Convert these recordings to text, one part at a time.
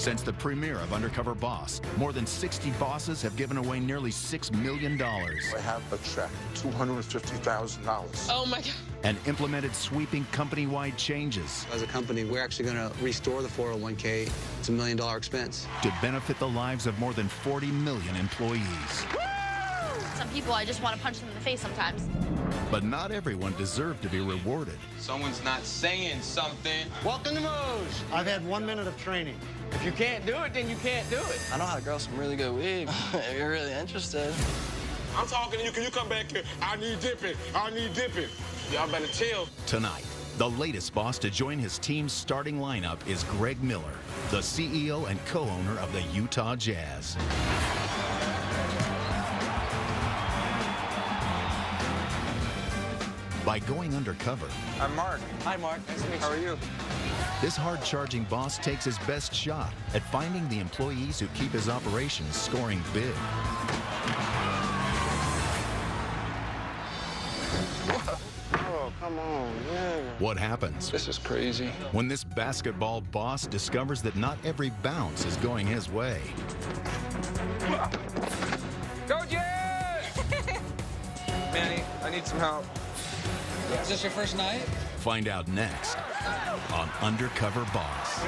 Since the premiere of Undercover Boss, more than 60 bosses have given away nearly $6 million. I have a check, $250,000. Oh my God. And implemented sweeping company-wide changes. As a company, we're actually going to restore the 401k. It's $1 million expense. To benefit the lives of more than 40 million employees. Some people, I just want to punch them in the face sometimes. But not everyone deserved to be rewarded. Someone's not saying something. Welcome to Moe's. I've had 1 minute of training. If you can't do it, then you can't do it. I know how to grow some really good weed. If you're really interested. I'm talking to you. Can you come back here? I need dipping. I need dipping. Y'all better chill. Tonight, the latest boss to join his team's starting lineup is Greg Miller, the CEO and co-owner of the Utah Jazz. By going undercover. I'm Mark. Hi, Mark. Nice to meet you. How are you? This hard-charging boss takes his best shot at finding the employees who keep his operations scoring big. Oh, come on, yeah. What happens? This is crazy. When this basketball boss discovers that not every bounce is going his way. Go Jazz! Manny, I need some help. Is this your first night? Find out next on Undercover Boss.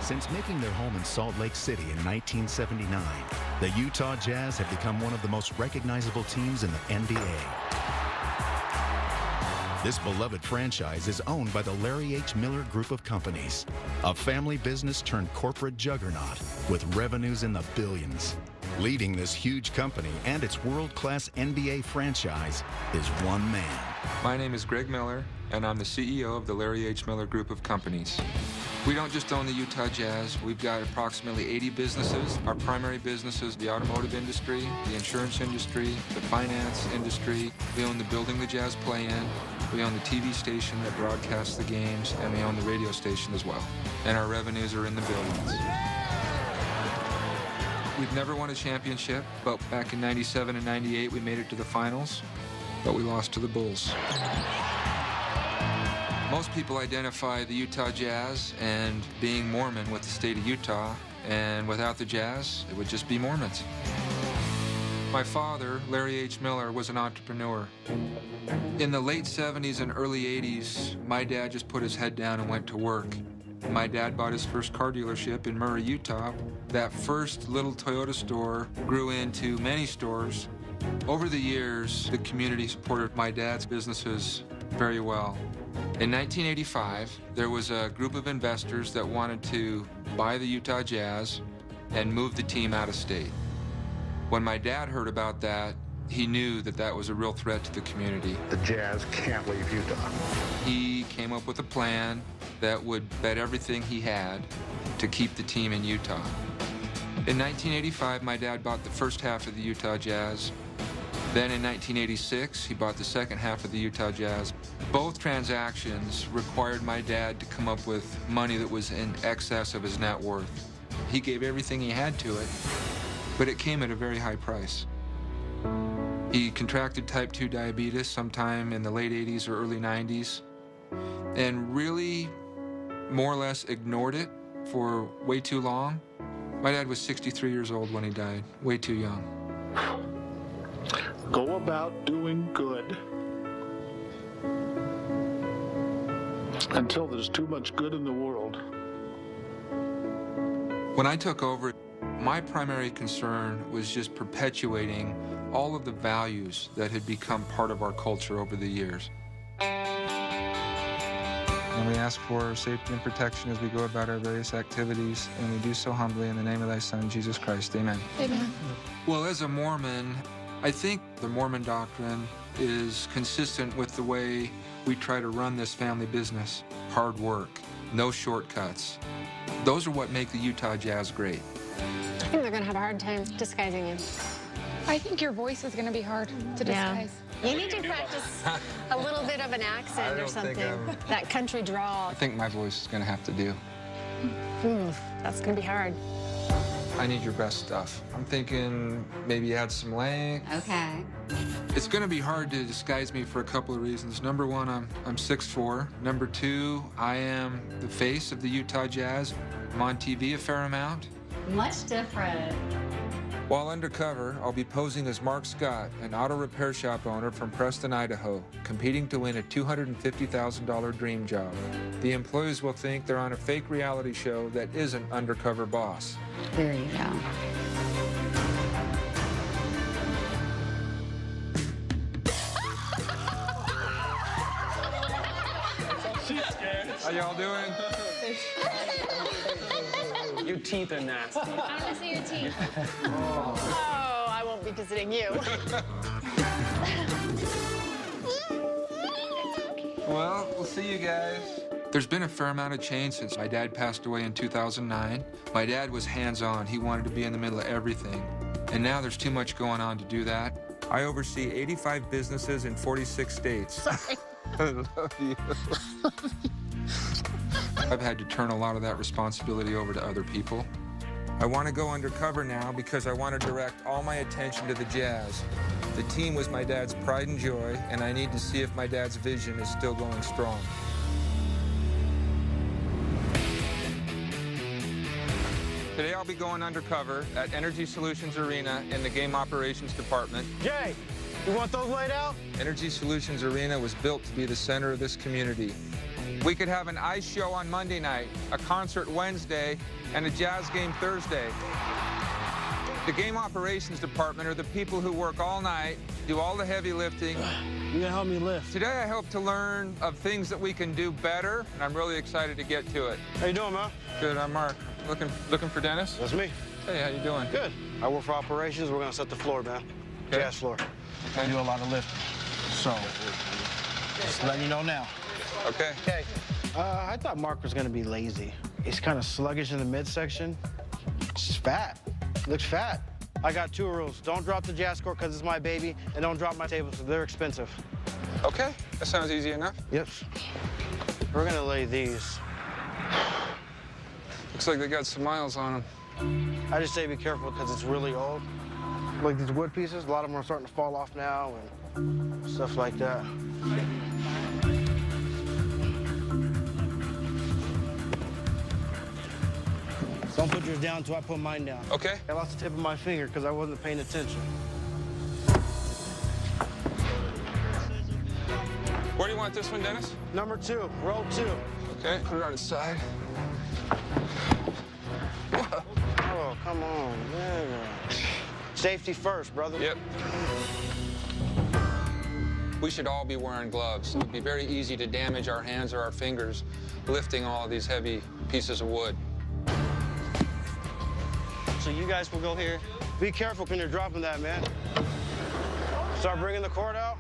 Since making their home in Salt Lake City in 1979, the Utah Jazz have become one of the most recognizable teams in the NBA. This beloved franchise is owned by the Larry H. Miller Group of Companies, a family business turned corporate juggernaut with revenues in the billions. Leading this huge company and its world-class NBA franchise is one man. My name is Greg Miller, and I'm the CEO of the Larry H. Miller Group of Companies. We don't just own the Utah Jazz. We've got approximately 80 businesses. Our primary businesses, the automotive industry, the insurance industry, the finance industry. We own the building the Jazz play in. We own the TV station that broadcasts the games, and we own the radio station as well. And our revenues are in the billions. We've never won a championship, but back in 97 and 98, we made it to the finals, but we lost to the Bulls. Most people identify the Utah Jazz and being Mormon with the state of Utah, and without the Jazz, it would just be Mormons. My father, Larry H. Miller, was an entrepreneur. In the late 70s and early 80s, my dad just put his head down and went to work. My dad bought his first car dealership in Murray, Utah. That first little Toyota store grew into many stores. Over the years, the community supported my dad's businesses very well. In 1985, there was a group of investors that wanted to buy the Utah Jazz and move the team out of state. When my dad heard about that, he knew that that was a real threat to the community. The Jazz can't leave Utah. He came up with a plan that would bet everything he had to keep the team in Utah. In 1985, my dad bought the first half of the Utah Jazz. Then in 1986, he bought the second half of the Utah Jazz. Both transactions required my dad to come up with money that was in excess of his net worth. He gave everything he had to it, but it came at a very high price. He contracted type 2 diabetes sometime in the late 80s or early 90s, and really more or less ignored it for way too long. My dad was 63 years old when he died, way too young. Go about doing good until there's too much good in the world. When I took over, my primary concern was just perpetuating all of the values that had become part of our culture over the years. And we ask for safety and protection as we go about our various activities, and we do so humbly in the name of thy Son, Jesus Christ. Amen. Amen. Well, as a Mormon, I think the Mormon doctrine is consistent with the way we try to run this family business. Hard work, no shortcuts. Those are what make the Utah Jazz great. I think they're going to have a hard time disguising you. I think your voice is going to be hard to disguise. You need to practice a little bit of an accent or something. That country drawl. I think my voice is going to have to do. That's gonna be hard. I need your best stuff. I'm thinking maybe add some length. Okay. It's gonna be hard to disguise me for a couple of reasons. Number one, I'm 6'4". Number two, I am the face of the Utah Jazz. I'm on TV a fair amount. Much different. While undercover, I'll be posing as Mark Scott, an auto repair shop owner from Preston, Idaho, competing to win a $250,000 dream job. The employees will think they're on a fake reality show that isn't Undercover Boss. There you go. How y'all doing? Your teeth are nasty. I want to see your teeth. Oh, I won't be visiting you. Well, we'll see you guys. There's been a fair amount of change since my dad passed away in 2009. My dad was hands-on. He wanted to be in the middle of everything. And now there's too much going on to do that. I oversee 85 businesses in 46 states. Sorry. I love you. I've had to turn a lot of that responsibility over to other people. I want to go undercover now because I want to direct all my attention to the Jazz. The team was my dad's pride and joy, and I need to see if my dad's vision is still going strong. Today I'll be going undercover at Energy Solutions Arena in the Game Operations Department. Jay, you want those laid out? Energy Solutions Arena was built to be the center of this community. We could have an ice show on Monday night, a concert Wednesday, and a jazz game Thursday. The Game Operations Department are the people who work all night, do all the heavy lifting. You gonna help me lift? Today I hope to learn of things that we can do better, and I'm really excited to get to it. How you doing, man? Good, I'm Mark. Looking for Dennis? That's me. Hey, how you doing? Good. I work for operations. We're gonna set the floor, man. Okay. Jazz floor. I do a lot of lifting. So, just letting you know now. Okay. Okay. I thought Mark was gonna be lazy. He's kind of sluggish in the midsection. He's fat. Looks fat. I got 2 rules. Don't drop the jazz court because it's my baby, and don't drop my tables because they're expensive. Okay, that sounds easy enough. Yep. We're gonna lay these. Looks like they got some miles on them. I just say be careful because it's really old. Like these wood pieces, a lot of them are starting to fall off now and stuff like that. Don't put yours down until I put mine down. Okay. I lost the tip of my finger because I wasn't paying attention. Where do you want this one, Dennis? Number 2, row 2. Okay, put it on its side. Oh, come on, man. Safety first, brother. Yep. We should all be wearing gloves. It would be very easy to damage our hands or our fingers lifting all of these heavy pieces of wood. So you guys will go here. Be careful when you're dropping that, man. Start bringing the cord out.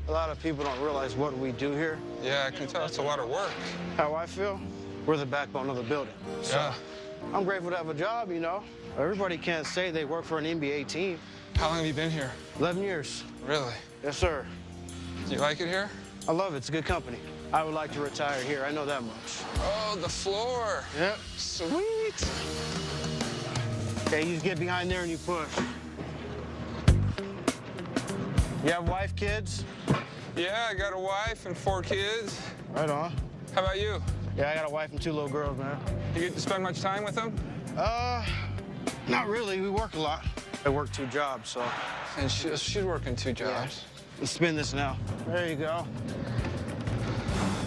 A lot of people don't realize what we do here. Yeah, I can tell it's a lot of work. How I feel? We're the backbone of the building. So Yeah. I'm grateful to have a job, you know. Everybody can't say they work for an NBA team. How long have you been here? 11 years. Really? Yes, sir. Do you like it here? I love it. It's a good company. I would like to retire here. I know that much. Oh, the floor. Yep. Sweet. Okay, you just get behind there and you push. You have wife, kids? Yeah, I got a wife and 4 kids. Right on. How about you? Yeah, I got a wife and 2 little girls, man. You get to spend much time with them? Not really. We work a lot. I work 2 jobs, so. And she's working 2 jobs. Yeah. Let's spin this now. There you go.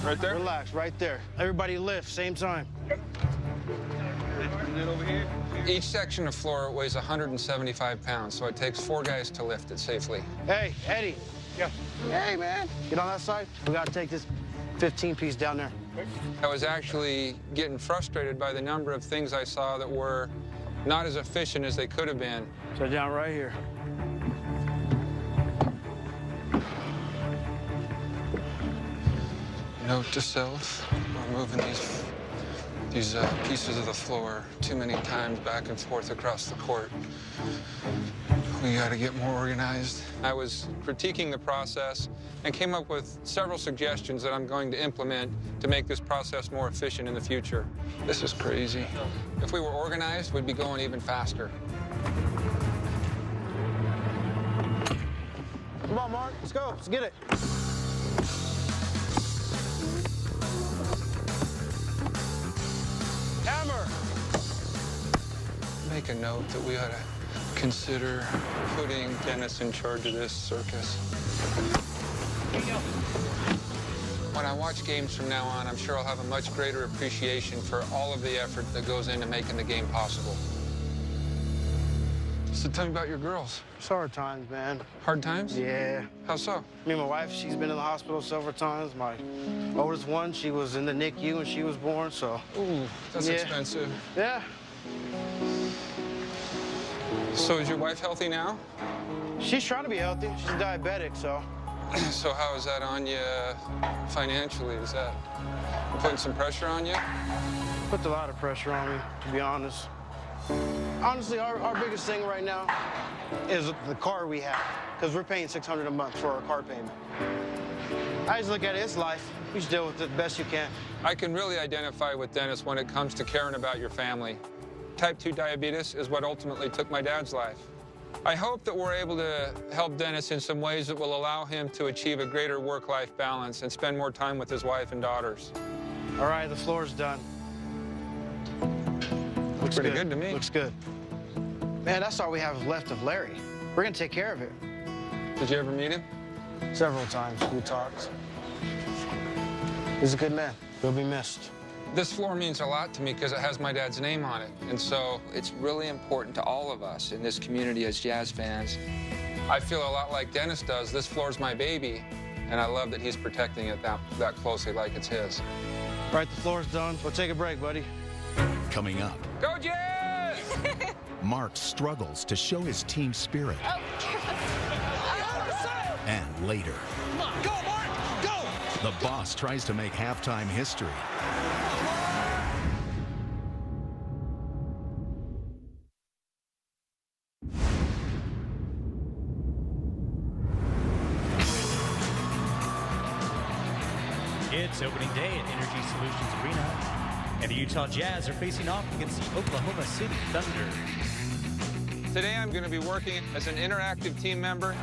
Right there? Relax, right there. Everybody lift, same time. Over here. Each section of floor weighs 175 pounds, so it takes 4 guys to lift it safely. Hey, Eddie. Yeah. Hey, man. Get on that side. We got to take this 15-piece down there. I was actually getting frustrated by the number of things I saw that were not as efficient as they could have been. So down right here. Note to self, I'm moving these pieces of the floor too many times back and forth across the court. We got to get more organized. I was critiquing the process and came up with several suggestions that I'm going to implement to make this process more efficient in the future. This is crazy. If we were organized, we'd be going even faster. Come on, Mark. Let's go. Let's get it. Hammer. Make a note that we ought to consider putting Dennis in charge of this circus. When I watch games from now on, I'm sure I'll have a much greater appreciation for all of the effort that goes into making the game possible. So tell me about your girls. It's hard times, man. Hard times? Yeah. How so? Me and my wife, she's been in the hospital several times. My oldest one, she was in the NICU when she was born, so. Ooh, that's yeah. expensive. Yeah. So is your wife healthy now? She's trying to be healthy. She's diabetic, so. So how is that on you financially? Is that putting some pressure on you? Puts a lot of pressure on me, to be honest. Honestly, our biggest thing right now is the car we have, because we're paying $600 a month for our car payment. I just look at it, it's life. You just deal with it the best you can. I can really identify with Dennis when it comes to caring about your family. Type 2 diabetes is what ultimately took my dad's life. I hope that we're able to help Dennis in some ways that will allow him to achieve a greater work-life balance and spend more time with his wife and daughters. All right, the floor's done. Looks pretty good to me. Looks good. Man, that's all we have left of Larry. We're gonna take care of it. Did you ever meet him? Several times we talked. He's a good man. He'll be missed. This floor means a lot to me because it has my dad's name on it. And so it's really important to all of us in this community as jazz fans. I feel a lot like Dennis does. This floor's my baby, and I love that he's protecting it that closely like it's his. Right, the floor's done. We'll take a break, buddy. Coming up. Go Jazz! Mark struggles to show his team spirit. Oh. And later. Come on, go, Mark, go! The boss tries to make halftime history. It's opening day at Energy Solutions Arena, and the Utah Jazz are facing off against the Oklahoma City Thunder. Today I'm going to be working as an interactive team member.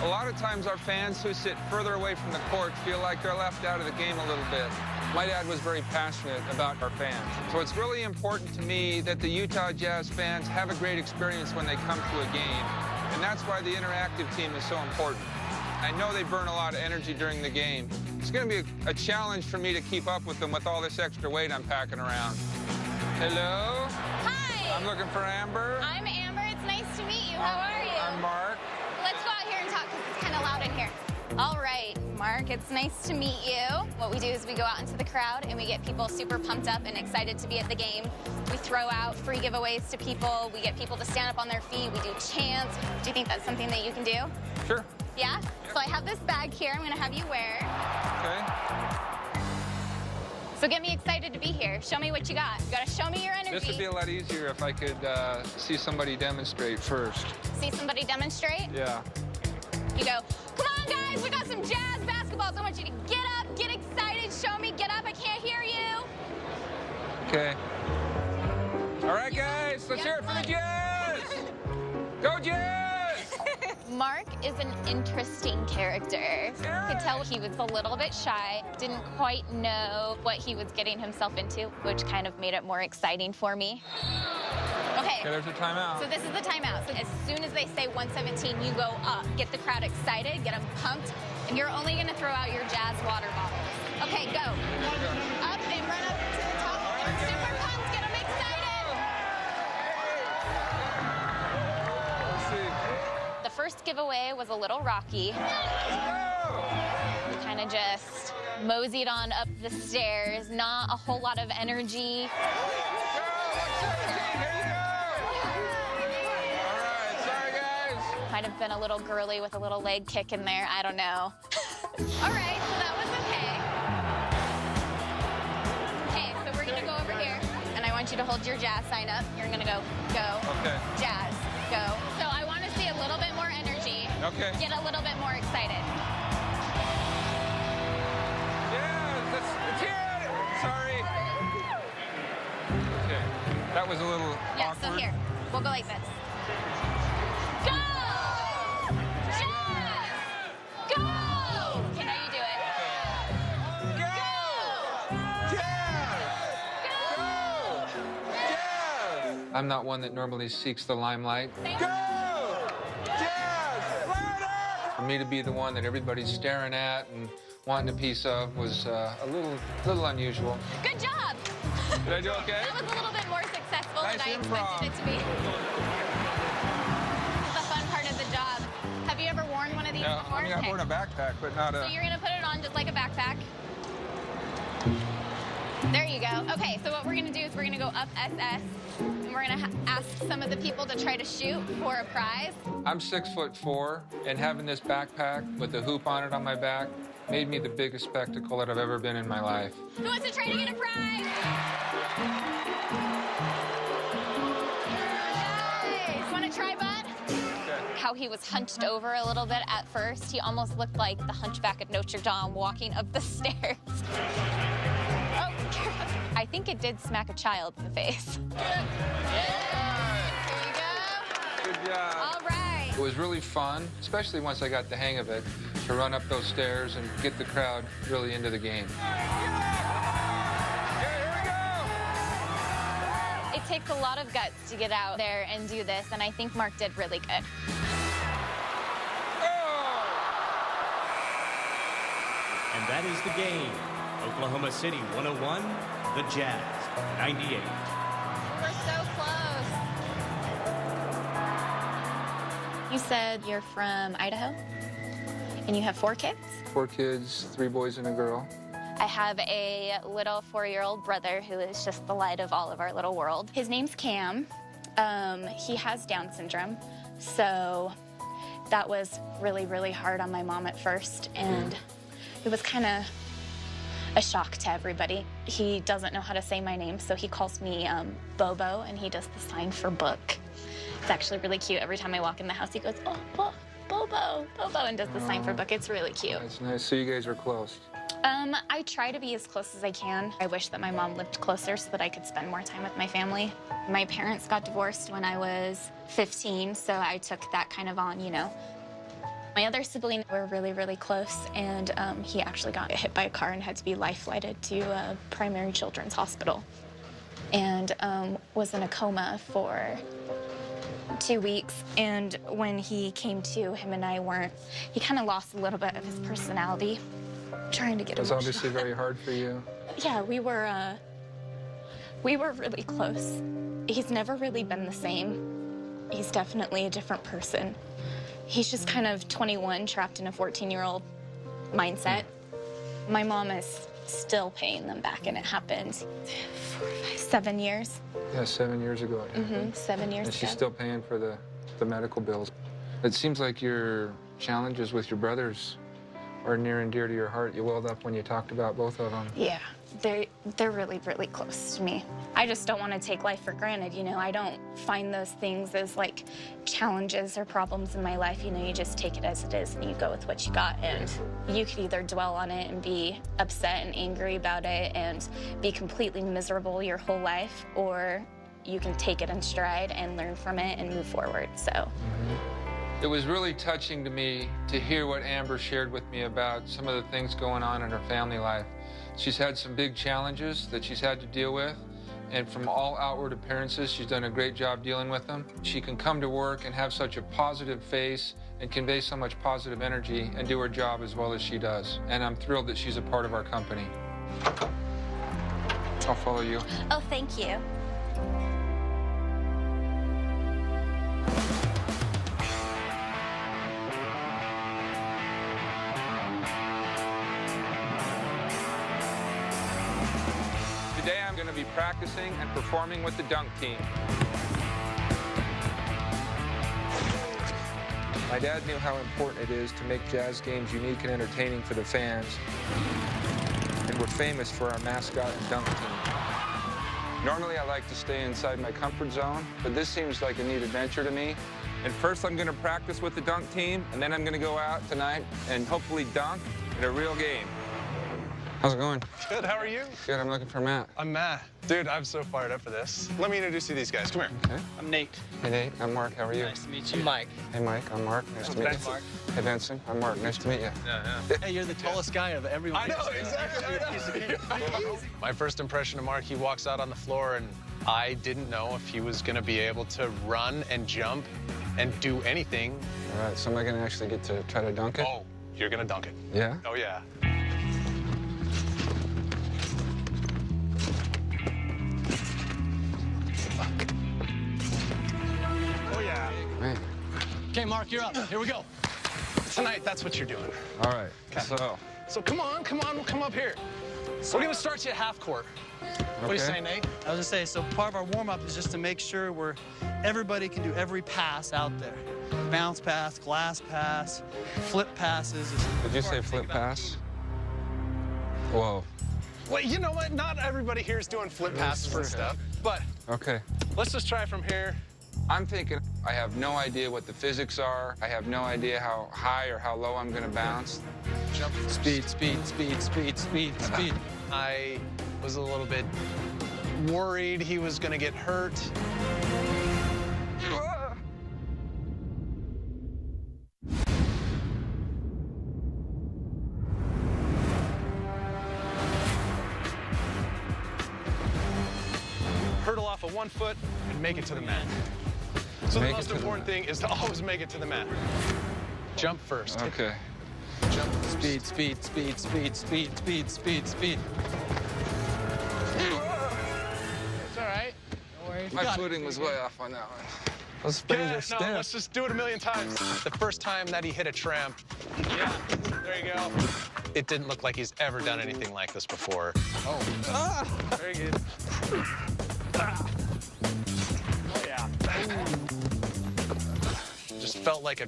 A lot of times our fans who sit further away from the court feel like they're left out of the game a little bit. My dad was very passionate about our fans. So it's really important to me that the Utah Jazz fans have a great experience when they come to a game. And that's why the interactive team is so important. I know they burn a lot of energy during the game. It's going to be a challenge for me to keep up with them with all this extra weight I'm packing around. Hello? Hi. I'm looking for Amber. I'm Amber. It's nice to meet you. How are you? I'm Mark. Let's go out here and talk because it's kind of loud in here. All right, Mark, it's nice to meet you. What we do is we go out into the crowd and we get people super pumped up and excited to be at the game. We throw out free giveaways to people. We get people to stand up on their feet. We do chants. Do you think that's something that you can do? Sure. Yeah? So I have this bag here I'm going to have you wear. Okay. So get me excited to be here. Show me what you got. You got to show me your energy. This would be a lot easier if I could see somebody demonstrate first. See somebody demonstrate? Yeah. You go, come on, guys, we got some Jazz basketballs. I want you to get up, get excited, show me, get up. I can't hear you. Okay. All right, guys, let's hear it for the Jazz. Go Jazz! Mark is an interesting character. Could tell he was a little bit shy, didn't quite know what he was getting himself into, which kind of made it more exciting for me. Okay, there's a timeout. So this is the timeout. So as soon as they say 117, you go up. Get the crowd excited, get them pumped, and you're only going to throw out your Jazz water bottles. Okay, go. Up and run up to the top. Get them super pumped, get them excited. Let's see. The first giveaway was a little rocky. We kind of just moseyed on up the stairs, not a whole lot of energy. Might have been a little girly with a little leg kick in there. I don't know. All right, so that was okay. Okay, so we're going to go over here, and I want you to hold your Jazz sign up. You're going to go, Okay. Jazz, go. So I want to see a little bit Okay. get a little bit more excited. Yeah, let's hear it. Sorry. Okay, that was a little Yeah, awkward. so here, we'll go like this. Go! Jazz! Go! Okay, now you do it. I'm not one that normally seeks the limelight. For me to be the one that everybody's staring at and wanting a piece of was a little unusual. Good job. Did I do okay? That was a little bit more successful Nice than I improv. expected it to be. The fun part of the job. Have you ever worn one of these before? I mean, I've worn a backpack, but not a... So you're gonna put it on just like a backpack. There you go. Okay, so what we're gonna do is we're gonna go up SS, and we're gonna ask some of the people to try to shoot for a prize. I'm 6'4", and having this backpack with a hoop on it on my back made me the biggest spectacle that I've ever been in my life. Who wants to try to get a prize? Nice. Wanna try, bud? Okay. How he was hunched over a little bit at first. He almost looked like the Hunchback of Notre Dame walking up the stairs. Oh, I think it did smack a child in the face. There you go. Good job. All right. It was really fun, especially once I got the hang of it, to run up those stairs and get the crowd really into the game. It takes a lot of guts to get out there and do this, and I think Mark did really good. And that is the game. Oklahoma City 101, the Jazz 98. We're so close. You said you're from Idaho, and you have 4 kids? 4 kids, 3 boys and a girl. I have a little 4-year-old brother who is just the light of all of our little world. His name's Cam. He has Down syndrome, so that was really, really hard on my mom at first, and it was kind of a shock to everybody. He doesn't know how to say my name, so he calls me Bobo, and he does the sign for book. It's actually really cute. Every time I walk in the house, he goes, oh, Bobo, Bobo, and does the sign for book. It's really cute. That's nice. So you guys are close. I try to be as close as I can. I wish that my mom lived closer so that I could spend more time with my family. My parents got divorced when I was 15, so I took that kind of on, you know. My other sibling were really, really close, and he actually got hit by a car and had to be life-flighted to a primary children's hospital, and was in a coma for 2 weeks. And when he came to, him and I weren't, he kind of lost a little bit of his personality, trying to get It was emotional. obviously very hard for you. Yeah, we were really close. He's never really been the same. He's definitely a different person. He's just kind of 21, trapped in a 14-year-old mindset. My mom is still paying them back, and it happened 7 years. Yeah, 7 years ago. It happened. 7 years And ago. she's still paying for the medical bills. It seems like your challenges with your brothers are near and dear to your heart. You welled up when you talked about both of them. Yeah, they're really, really close to me. I just don't want to take life for granted, you know. I don't find those things as, like, challenges or problems in my life. You know, you just take it as it is and you go with what you got. And you could either dwell on it and be upset and angry about it and be completely miserable your whole life, or you can take it in stride and learn from it and move forward, so. It was really touching to me to hear what Amber shared with me about some of the things going on in her family life. She's had some big challenges that she's had to deal with, and from all outward appearances, she's done a great job dealing with them. She can come to work and have such a positive face and convey so much positive energy and do her job as well as she does. And I'm thrilled that she's a part of our company. I'll follow you. Oh, thank you. Today I'm going to be practicing and performing with the dunk team. My dad knew how important it is to make Jazz games unique and entertaining for the fans. And we're famous for our mascot and dunk team. Normally I like to stay inside my comfort zone, but this seems like a neat adventure to me. And first I'm gonna practice with the dunk team, and then I'm gonna go out tonight and hopefully dunk in a real game. How's it going? Good, how are you? Good, I'm looking for Matt. I'm Matt. Dude, I'm so fired up for this. Let me introduce you to these guys. Come here. Okay. I'm Nate. Hey, Nate. I'm Mark. How are you? Nice to meet you. I'm Mike. Hey, Mike. I'm Mark. Nice to meet you. Mark. Hey, Benson. I'm Mark. Nice to meet you. Yeah. Hey, you're the tallest guy of everyone. I know, exactly. My first impression of Mark, he walks out on the floor, and I didn't know if he was going to be able to run and jump and do anything. All right, so am I going to actually get to try to dunk it? Oh, you're going to dunk it. Yeah? Oh, yeah. Oh, yeah. Man. Okay, Mark, you're up. Here we go. Tonight, that's what you're doing. All right, So come on, we'll come up here. We're going to start you at half court. What do you say, Nate? I was gonna say, so part of our warm-up is just to make sure everybody can do every pass out there. Bounce pass, glass pass, flip passes. Did you say flip pass? Whoa. Well, you know what? Not everybody here is doing flip passes and stuff, but Okay. let's just try from here. I'm thinking I have no idea what the physics are. I have no idea how high or how low I'm going to bounce. Jump. Speed, speed, speed, speed, speed, speed. I was a little bit worried he was going to get hurt. Hurdle off of 1 foot and make it to the mat. So the most important thing is to always make it to the mat. Jump first. Okay. Jump. Speed, speed, speed, speed, speed, speed, speed, speed. It's all right. No worries. My footing was way off on that one. Those Yeah, springs are no, stiff. let's just do it a million times. The first time that he hit a tramp, yeah, there you go. It didn't look like he's ever done anything like this before. Oh. Very good. Oh, yeah. Just felt like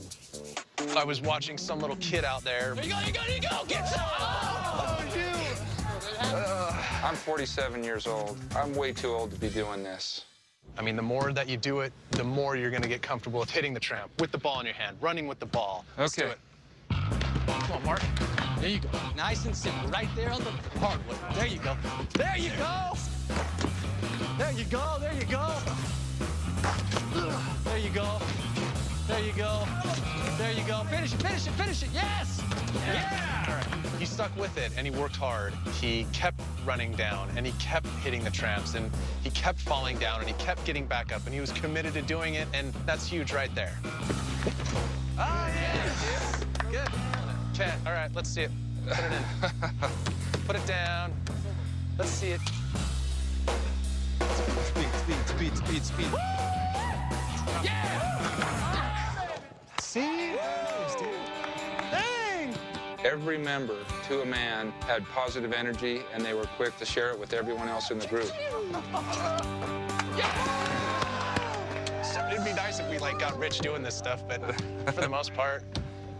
I was watching some little kid out there. There you go, you go, you go! Get some! Oh, dude! I'm 47 years old. I'm way too old to be doing this. I mean, the more that you do it, the more you're going to get comfortable with hitting the tramp, with the ball in your hand, running with the ball. Let's do it. Come on, Mark. There you go. Nice and simple. Right there on the hardwood. There you go. There you go. There you go. There you go. There you go. There you go. There you go. Finish it, finish it, finish it. Yes! Yeah! All right. He stuck with it, and he worked hard. He kept running down, and he kept hitting the tramps, and he kept falling down, and he kept getting back up, and he was committed to doing it, and that's huge right there. Oh, yeah! Good. Okay, all right, let's see it. Put it in. Put it down. Let's see it. Speed, speed, speed, speed, speed. Yeah! See? Dang! Every member, to a man, had positive energy, and they were quick to share it with everyone else in the group. It'd be nice if we got rich doing this stuff, but for the most part,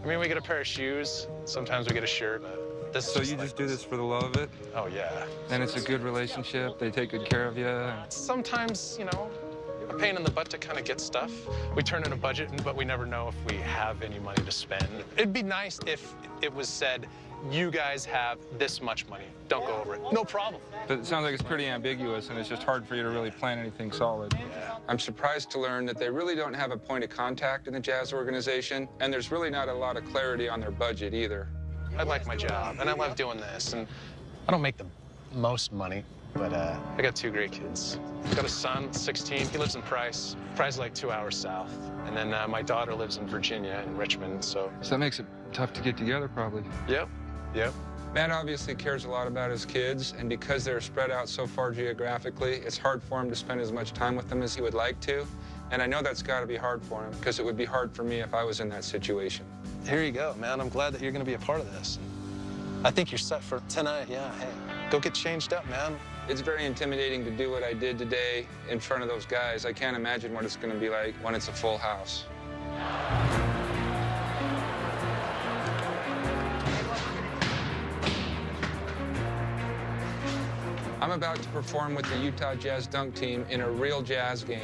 I mean, we get a pair of shoes. Sometimes we get a shirt. But this. So you just do this for the love of it? Oh yeah. And it's a good relationship. They take good care of you. Sometimes, a pain in the butt to kind of get stuff. We turn in a budget, but we never know if we have any money to spend. It'd be nice if it was said, you guys have this much money. Don't go over it. No problem. But it sounds like it's pretty ambiguous, and it's just hard for you to really plan anything solid. Yeah. I'm surprised to learn that they really don't have a point of contact in the Jazz organization, and there's really not a lot of clarity on their budget either. I like my job, and I love doing this, and I don't make the most money, but I got 2 great kids. I've got a son, 16. He lives in Price. Price is like 2 hours south. And then my daughter lives in Virginia, in Richmond, so that makes it tough to get together, probably. Yep. Matt obviously cares a lot about his kids, and because they're spread out so far geographically, it's hard for him to spend as much time with them as he would like to. And I know that's got to be hard for him, because it would be hard for me if I was in that situation. Here you go, man. I'm glad that you're going to be a part of this. I think you're set for tonight. Yeah, hey, go get changed up, man. It's very intimidating to do what I did today in front of those guys. I can't imagine what it's going to be like when it's a full house. I'm about to perform with the Utah Jazz dunk team in a real Jazz game.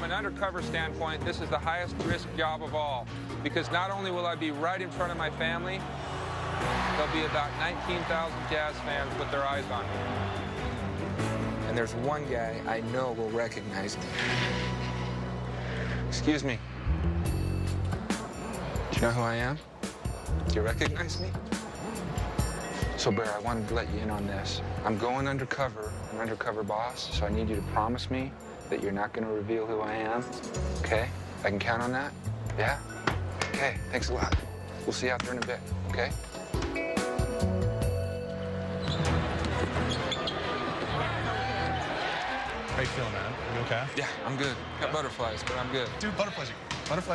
an undercover standpoint, this is the highest risk job of all, because not only will I be right in front of my family, there'll be about 19,000 Jazz fans with their eyes on me. And there's one guy I know will recognize me. Excuse me. Do you know who I am? Do you recognize me? So, Bear, I wanted to let you in on this. I'm going undercover. I'm undercover boss, so I need you to promise me that you're not going to reveal who I am, okay? I can count on that? Yeah? Okay, thanks a lot. We'll see you out there in a bit, okay? How you feeling, man? You okay? Yeah, I'm good. Got butterflies, but I'm good. Dude, butterflies are good. Let's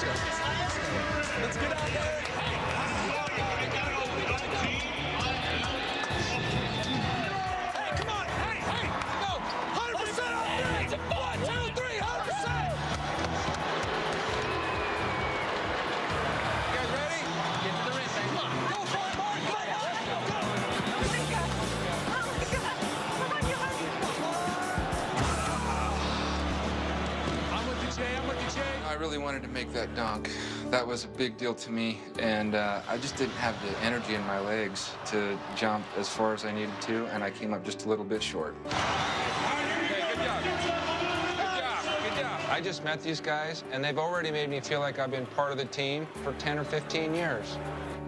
go. Let's get out there. Hey, come on. Hey, go. 100% on 3. It's a 1, 2, 3, 100%. You guys ready? Get to the wrist, baby. Come on. Go for it, Mark. I'm with you, Jay. I really wanted to make that dunk. That was a big deal to me, and I just didn't have the energy in my legs to jump as far as I needed to, and I came up just a little bit short. Okay, good job. Good job. I just met these guys, and they've already made me feel like I've been part of the team for 10 or 15 years.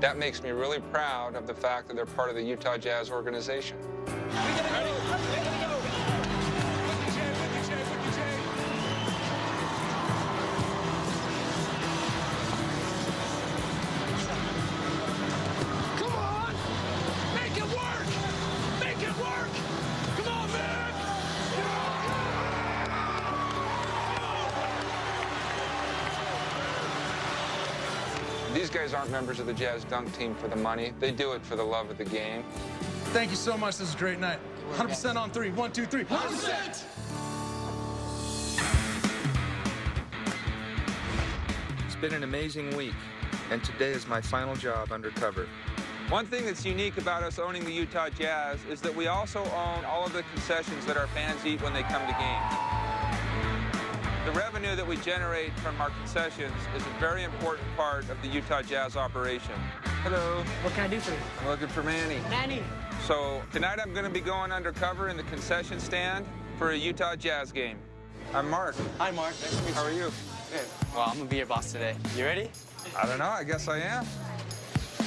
That makes me really proud of the fact that they're part of the Utah Jazz organization. Ready? Come on! Make it work! Make it work! Come on, man! These guys aren't members of the Jazz dunk team for the money. They do it for the love of the game. Thank you so much. This is a great night. 100% on 3. 1, 2, 3. 100%! It's been an amazing week, and today is my final job undercover. One thing that's unique about us owning the Utah Jazz is that we also own all of the concessions that our fans eat when they come to games. The revenue that we generate from our concessions is a very important part of the Utah Jazz operation. Hello. What can I do for you? I'm looking for Manny. Manny. So tonight I'm going to be going undercover in the concession stand for a Utah Jazz game. I'm Mark. Hi, Mark. Nice to meet you. How are you? Good. Well, I'm going to be your boss today. You ready? I don't know. I guess I am.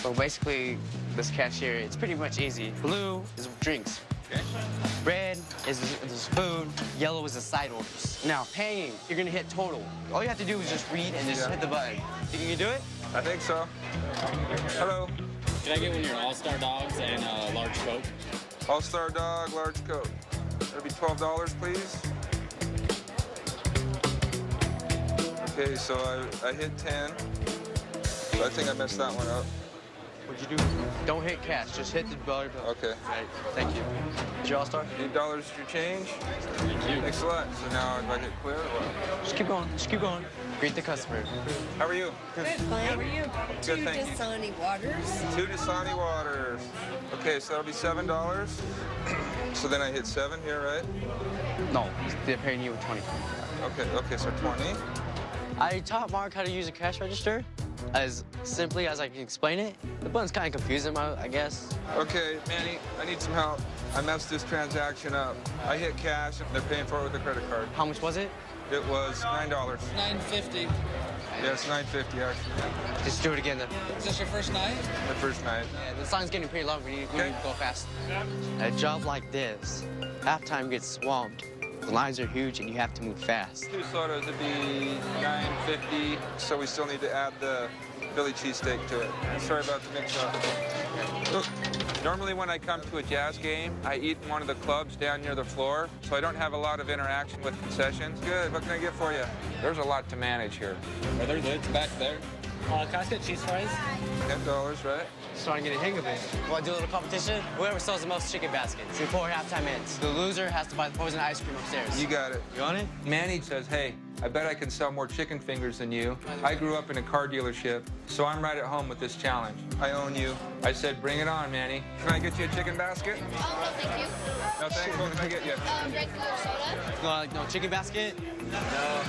So basically, this cashier, it's pretty much easy. Blue is drinks. Okay. Red is food. Yellow is the side orders. Now, paying, you're going to hit total. All you have to do is just read and just hit the button. Think you can do it? I think so. Hello. Can I get one of your All-Star dogs and a large Coke? All-Star dog, large Coke. That'll be $12, please. Okay, so I hit 10. So I think I messed that one up. What'd you do? Don't hit cash. Just hit the dollar bill. Okay. Right. Thank you. Is your All-Star? $8 is your change. Thank you. Thanks a lot. So now if I hit clear, or what? Just keep going. Just keep going. Greet the customer. How are you? Good, fine. How are you? Good, thank you. 2 Dasani waters. 2 Dasani waters. Okay, so that'll be $7. So then I hit 7 here, right? No, they're paying you with 20. Okay, so 20. I taught Mark how to use a cash register as simply as I can explain it. The button's kind of confusing, I guess. Okay, Manny, I need some help. I messed this transaction up. I hit cash, and they're paying for it with a credit card. How much was it? It was $9. $9.50. Yeah, it's $9.50 actually. Just do it again then. Is this your first night? The first night. Yeah, the line's getting pretty long. We need to go fast. A job like this, halftime gets swamped. The lines are huge and you have to move fast. 2 sodas would be $9.50, so we still need to add the Philly cheesesteak to it. Sorry about the mix-up. Look, normally when I come to a Jazz game, I eat in one of the clubs down near the floor, so I don't have a lot of interaction with concessions. Good, what can I get for you? There's a lot to manage here. Are there lids back there? Can I get cheese fries? $10, right? Starting to get a hang of it. Want to do a little competition? Whoever sells the most chicken baskets before halftime ends. The loser has to buy the frozen ice cream upstairs. You got it. You want it? Manny says, hey, I bet I can sell more chicken fingers than you. I grew up in a car dealership, so I'm right at home with this challenge. I own you. I said, bring it on, Manny. Can I get you a chicken basket? Oh, no, thank you. No, thanks. What can I get you? Regular soda. No chicken basket? No,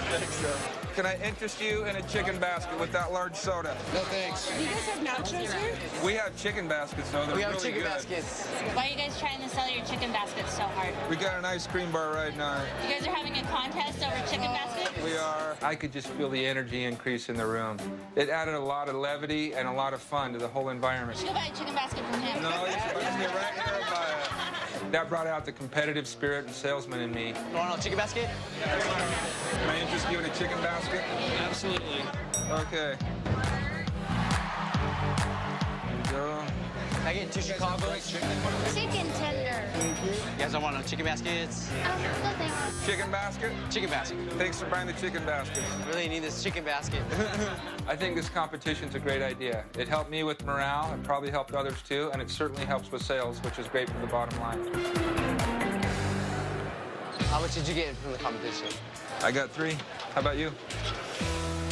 thanks, so. Can I interest you in a chicken basket with that large soda? No, thanks. Do you guys have nachos here? We have chicken baskets, though. They're We have really chicken good. baskets. Why are you guys trying to sell your chicken baskets so hard? We got an ice cream bar right now. You guys are having a contest over chicken baskets? We are. I could just feel the energy increase in the room. It added a lot of levity and a lot of fun to the whole environment. You should go buy a chicken basket from him. No, you should get right here and buy it. That brought out the competitive spirit and salesman in me. You want a chicken basket? Can I interest you in a chicken basket? Absolutely. Okay. There you go. Can I get 2 Chicago's? Chicken tender. You guys don't want no chicken baskets? No thanks. Chicken basket? Chicken basket. Thanks for buying the chicken basket. Really need this chicken basket. I think this competition's a great idea. It helped me with morale, it probably helped others too, and it certainly helps with sales, which is great for the bottom line. How much did you get from the competition? I got 3. How about you?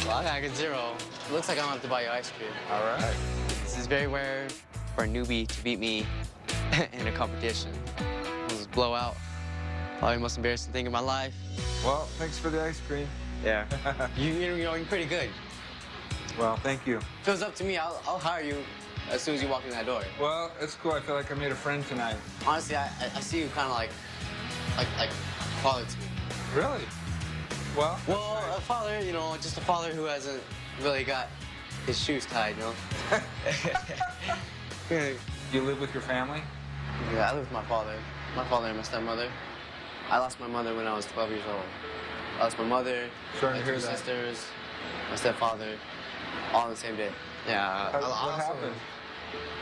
Well, I got 0. It looks like I don't have to buy you ice cream. All right. This is very rare for a newbie to beat me in a competition. It was a blowout. Probably the most embarrassing thing in my life. Well, thanks for the ice cream. Yeah. you're pretty good. Well, thank you. If it was up to me, I'll hire you as soon as you walk in that door. Well, it's cool. I feel like I made a friend tonight. Honestly, I see you kind of like father to me. Really? Well, a father, you know, just a father who hasn't really got his shoes tied, you know? You live with your family? Yeah, I live with my father and my stepmother. I lost my mother when I was 12 years old. I lost my mother, Sorry my to hear 2 that. sisters, my stepfather, all on the same day. Yeah. What happened?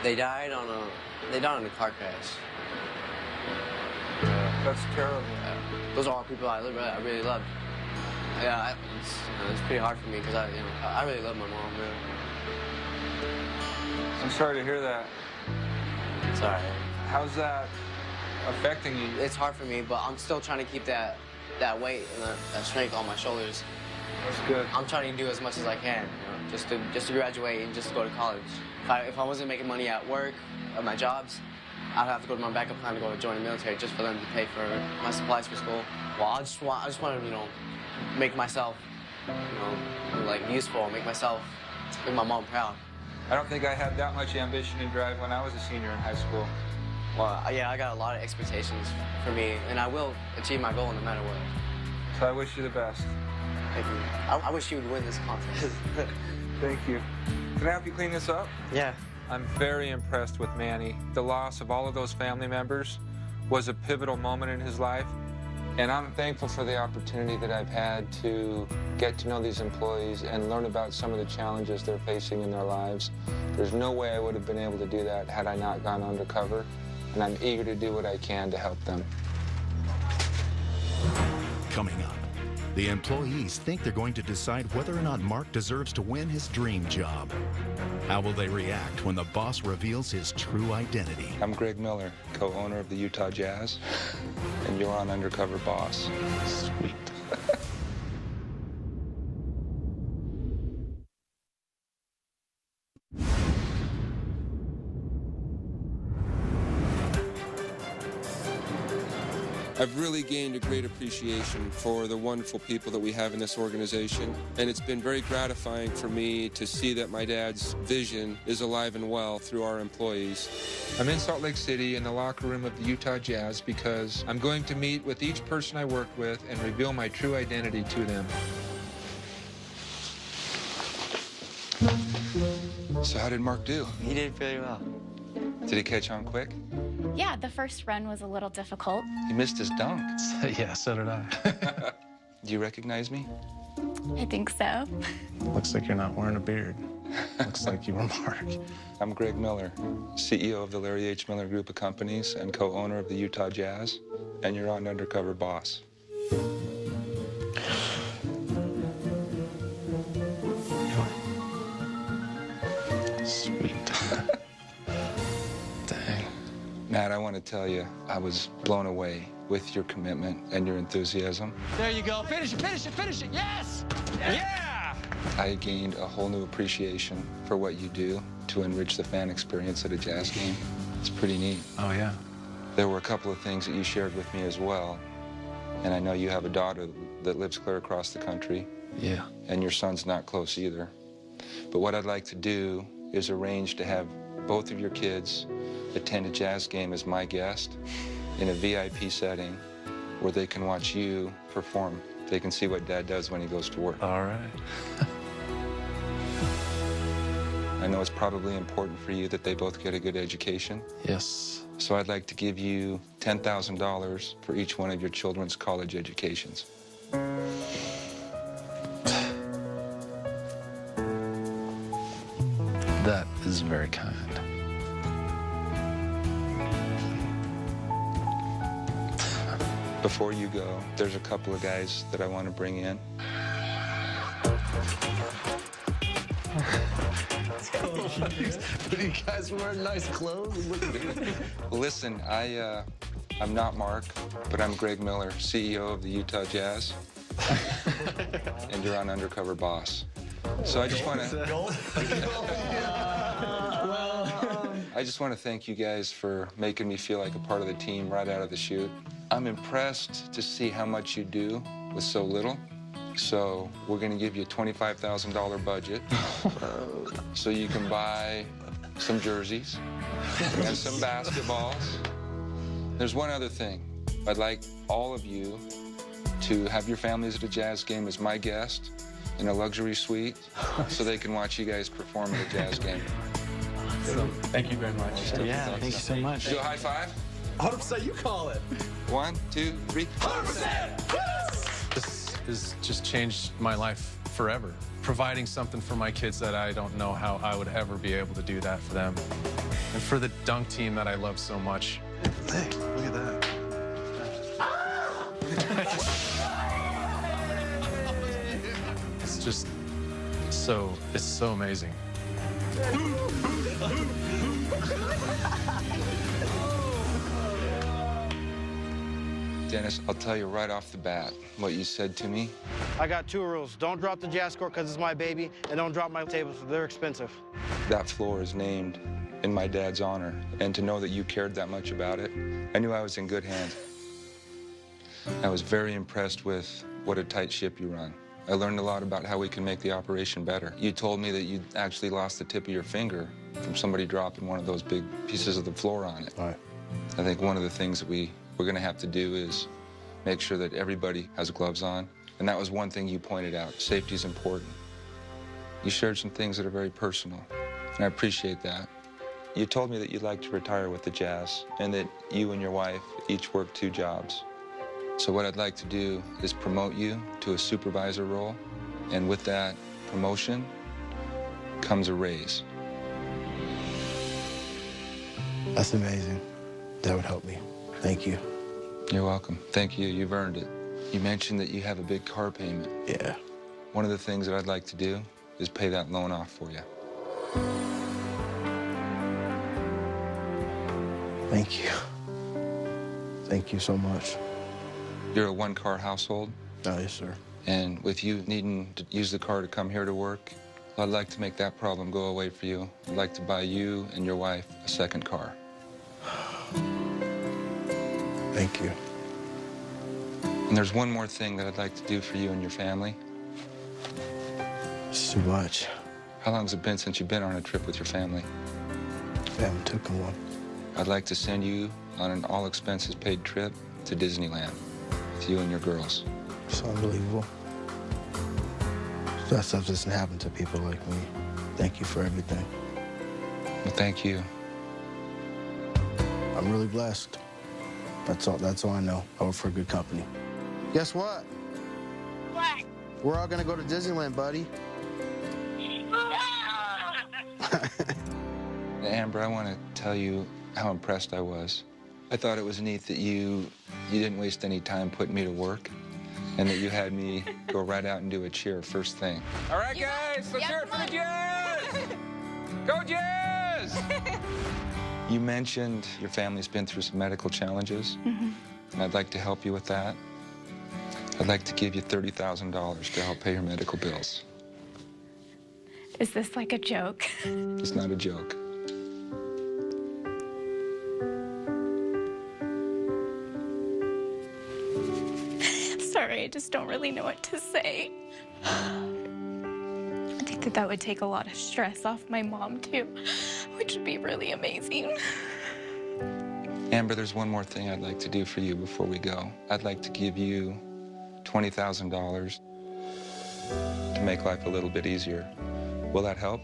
They died on a car crash. That's terrible. Those are all people I really loved. Yeah, it's pretty hard for me because I really love my mom, man. I'm sorry to hear that. It's all right. How's that affecting you? It's hard for me, but I'm still trying to keep that weight and that strength on my shoulders. That's good. I'm trying to do as much as I can, you know, just to graduate and just to go to college. If I wasn't making money at work, at my jobs, I'd have to go to my backup plan to go join the military just for them to pay for my supplies for school. Well, I just want to, you know, make myself, you know, like useful, make my mom proud. I don't think I had that much ambition and drive when I was a senior in high school. Well, yeah, I got a lot of expectations for me, and I will achieve my goal no matter what. So I wish you the best. Thank you. I wish you would win this contest. Thank you. Can I help you clean this up? Yeah. I'm very impressed with Manny. The loss of all of those family members was a pivotal moment in his life. And I'm thankful for the opportunity that I've had to get to know these employees and learn about some of the challenges they're facing in their lives. There's no way I would have been able to do that had I not gone undercover, and I'm eager to do what I can to help them. Coming up, the employees think they're going to decide whether or not Mark deserves to win his dream job. How will they react when the boss reveals his true identity? I'm Greg Miller, co-owner of the Utah Jazz, and you're on Undercover Boss. Sweet. I've really gained a great appreciation for the wonderful people that we have in this organization, and it's been very gratifying for me to see that my dad's vision is alive and well through our employees. I'm in Salt Lake City in the locker room of the Utah Jazz because I'm going to meet with each person I work with and reveal my true identity to them. So how did Mark do? He did pretty well. Did he catch on quick? Yeah, the first run was a little difficult. He missed his dunk. Yeah, so did I. Do you recognize me? I think so. Looks like you're not wearing a beard. Looks like you were Mark. I'm Greg Miller, CEO of the Larry H. Miller Group of Companies and co-owner of the Utah Jazz, and you're on Undercover Boss. Matt, I want to tell you, I was blown away with your commitment and your enthusiasm. There you go. Finish it, finish it, finish it. Yes! Yeah! I gained a whole new appreciation for what you do to enrich the fan experience at a Jazz game. It's pretty neat. Oh, yeah. There were a couple of things that you shared with me as well. And I know you have a daughter that lives clear across the country. Yeah. And your son's not close either. But what I'd like to do is arrange to have both of your kids attend a Jazz game as my guest in a VIP setting where they can watch you perform. They can see what Dad does when he goes to work. All right. I know it's probably important for you that they both get a good education. Yes. So I'd like to give you $10,000 for each one of your children's college educations. That is very kind. Before you go, there's a couple of guys that I want to bring in. But you guys wearing nice clothes. Look good. Listen, I'm not Mark, but I'm Greg Miller, CEO of the Utah Jazz. And you're on Undercover Boss. So I just want to... I just want to thank you guys for making me feel like a part of the team right out of the chute. I'm impressed to see how much you do with so little. So we're going to give you a $25,000 budget so you can buy some jerseys and some basketballs. There's one other thing. I'd like all of you to have your families at a Jazz game as my guest in a luxury suite so they can watch you guys perform at a Jazz game. So, thank you very much. Yeah, thank you so much. Do a high five? 100%, you call it. 1, 2, 3. 100%! This has just changed my life forever. Providing something for my kids that I don't know how I would ever be able to do that for them. And for the dunk team that I love so much. Hey, look at that. It's just it's so amazing. Dennis, I'll tell you right off the bat what you said to me. I got 2 rules. Don't drop the jazz score because it's my baby, and don't drop my tables. They're expensive. That floor is named in my dad's honor, and to know that you cared that much about it, I knew I was in good hands. I was very impressed with what a tight ship you run. I learned a lot about how we can make the operation better. You told me that you actually lost the tip of your finger from somebody dropping one of those big pieces of the floor on it. All right. I think one of the things that we're going to have to do is make sure that everybody has gloves on. And that was one thing you pointed out. Safety is important. You shared some things that are very personal, and I appreciate that. You told me that you'd like to retire with the Jazz and that you and your wife each work 2 jobs. So what I'd like to do is promote you to a supervisor role, and with that promotion comes a raise. That's amazing. That would help me. Thank you. You're welcome. Thank you. You've earned it. You mentioned that you have a big car payment. Yeah. One of the things that I'd like to do is pay that loan off for you. Thank you. Thank you so much. You're a 1-car household. Oh, yes, sir. And with you needing to use the car to come here to work, I'd like to make that problem go away for you. I'd like to buy you and your wife a 2nd car. Thank you. And there's one more thing that I'd like to do for you and your family. It's too much. How long has it been since you've been on a trip with your family? I haven't taken one. I'd like to send you on an all-expenses-paid trip to Disneyland with you and your girls. It's unbelievable. That stuff doesn't happen to people like me. Thank you for everything. Well, thank you. I'm really blessed. That's all I know. I work for a good company. Guess what? What? We're all gonna go to Disneyland, buddy. Amber, I want to tell you how impressed I was. I thought it was neat that you didn't waste any time putting me to work, and that you had me go right out and do a cheer first thing. All right, guys, let's hear it for the Jazz! Go Jazz! You mentioned your family's been through some medical challenges, and I'd like to help you with that. I'd like to give you $30,000 to help pay your medical bills. Is this like a joke? It's not a joke. Sorry, I just don't really know what to say. I think that would take a lot of stress off my mom, too, which would be really amazing. Amber, there's one more thing I'd like to do for you before we go. I'd like to give you $20,000 to make life a little bit easier. Will that help?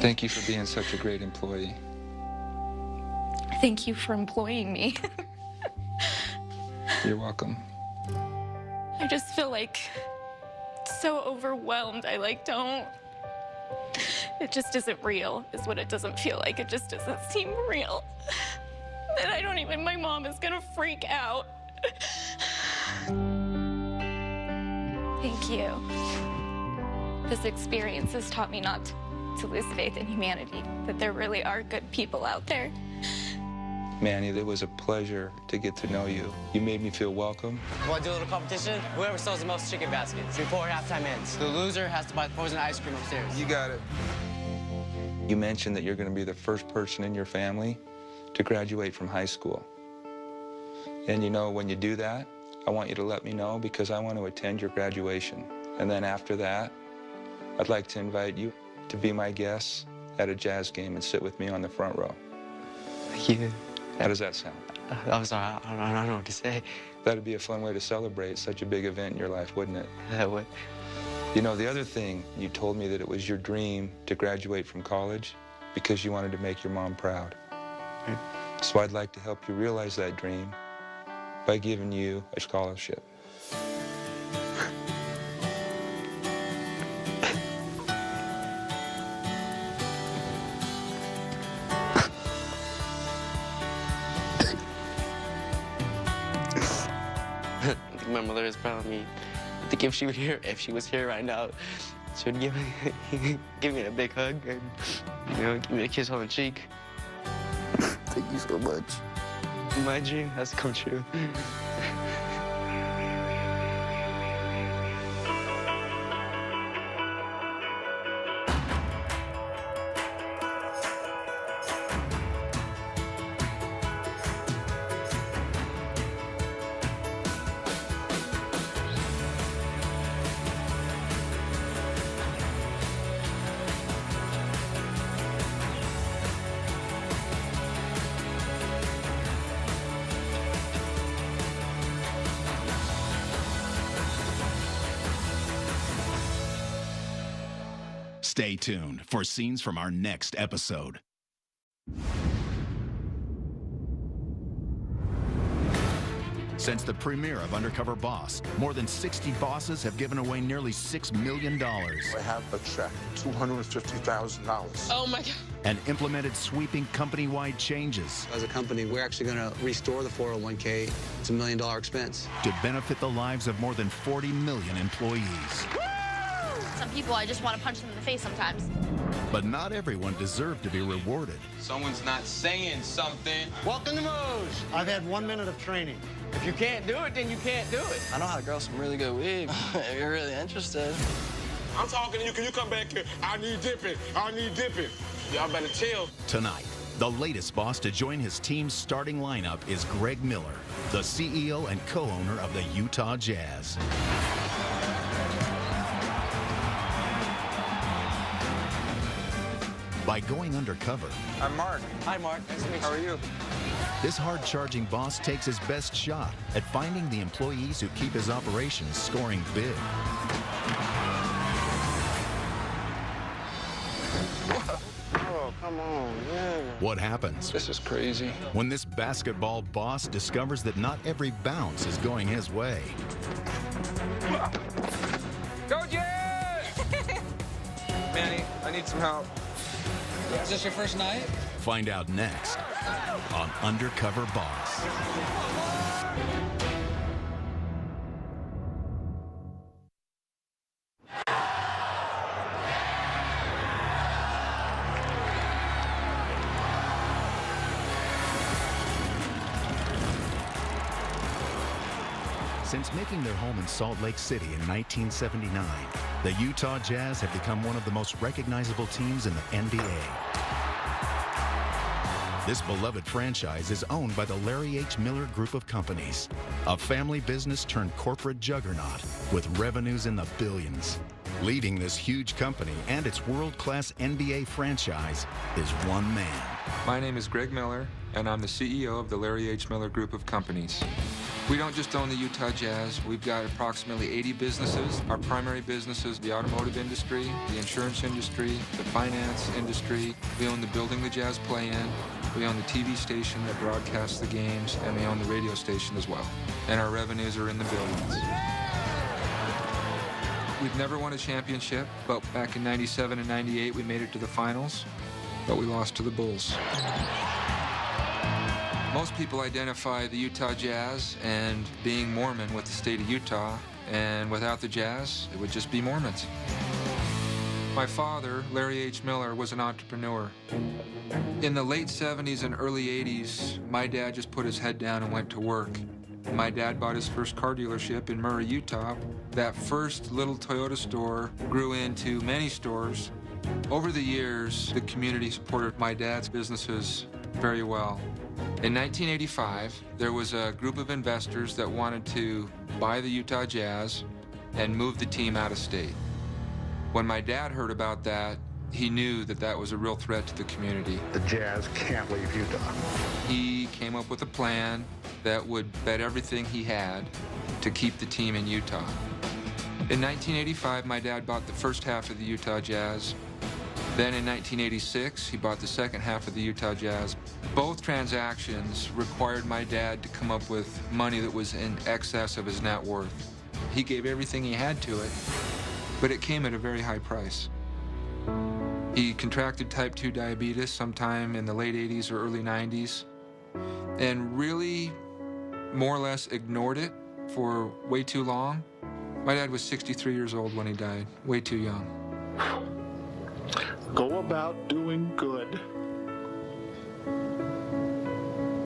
Thank you for being such a great employee. Thank you for employing me. You're welcome. I just feel like so overwhelmed. It just isn't real, is what it doesn't feel like. It just doesn't seem real. And my mom is gonna freak out. Thank you. This experience has taught me not to lose faith in humanity, that there really are good people out there. Manny, it was a pleasure to get to know you. You made me feel welcome. Want to do a little competition? Whoever sells the most chicken baskets before halftime ends. The loser has to buy the frozen ice cream upstairs. You got it. You mentioned that you're going to be the first person in your family to graduate from high school. And you know, when you do that, I want you to let me know because I want to attend your graduation. And then after that, I'd like to invite you to be my guest at a Jazz game and sit with me on the front row. Yeah. How does that sound? I'm sorry, I don't know what to say. That'd be a fun way to celebrate such a big event in your life, wouldn't it? That would. You know, the other thing, you told me that it was your dream to graduate from college because you wanted to make your mom proud. So I'd like to help you realize that dream by giving you a scholarship. My mother is proud of me. I think if she was here right now, she would give me a big hug and, you know, give me a kiss on the cheek. Thank you so much. My dream has come true. Stay tuned for scenes from our next episode. Since the premiere of Undercover Boss, more than 60 bosses have given away nearly $6 million. I have attracted $250,000. Oh my God. And implemented sweeping company-wide changes. As a company, we're actually going to restore the 401k. It's $1 million expense. To benefit the lives of more than 40 million employees. Some people, I just want to punch them in the face sometimes. But not everyone deserved to be rewarded. Someone's not saying something. Welcome to Moj. I've had 1 minute of training. If you can't do it, then you can't do it. I know how to grow some really good weed. If you're really interested. I'm talking to you. Can you come back here? I need dipping. I need dipping. Y'all better chill. Tonight, the latest boss to join his team's starting lineup is Greg Miller, the CEO and co-owner of the Utah Jazz. By going undercover, I'm Mark. Hi, Mark. Nice to meet you. How are you? this hard-charging boss takes his best shot at finding the employees who keep his operations scoring big. Oh, come on, yeah. What happens? This is crazy. When this basketball boss discovers that not every bounce is going his way. Go Jazz! Manny, I need some help. Is this your first night? Find out next on Undercover Boss. Since making their home in Salt Lake City in 1979, the Utah Jazz have become one of the most recognizable teams in the NBA. This beloved franchise is owned by the Larry H. Miller Group of Companies, a family business turned corporate juggernaut with revenues in the billions. Leading this huge company and its world-class NBA franchise is one man. My name is Greg Miller, and I'm the CEO of the Larry H. Miller Group of Companies. We don't just own the Utah Jazz. We've got approximately 80 businesses. Our primary business is the automotive industry, the insurance industry, the finance industry. We own the building the Jazz play in. We own the TV station that broadcasts the games, and we own the radio station as well. And our revenues are in the billions. We've never won a championship, but back in 97 and 98, we made it to the finals, but we lost to the Bulls. Most people identify the Utah Jazz and being Mormon with the state of Utah, and without the Jazz, it would just be Mormons. My father, Larry H. Miller, was an entrepreneur. In the late 70s and early 80s, my dad just put his head down and went to work. My dad bought his first car dealership in Murray, Utah. That first little Toyota store grew into many stores. Over the years, the community supported my dad's businesses very well. In 1985, there was a group of investors that wanted to buy the Utah Jazz and move the team out of state. When my dad heard about that, he knew that that was a real threat to the community. The Jazz can't leave Utah. He came up with a plan that would bet everything he had to keep the team in Utah. In 1985, my dad bought the first half of the Utah Jazz. Then in 1986, he bought the second half of the Utah Jazz. Both transactions required my dad to come up with money that was in excess of his net worth. He gave everything he had to it, but it came at a very high price. He contracted type 2 diabetes sometime in the late 80s or early 90s, and really more or less ignored it for way too long. My dad was 63 years old when he died, way too young. Go about doing good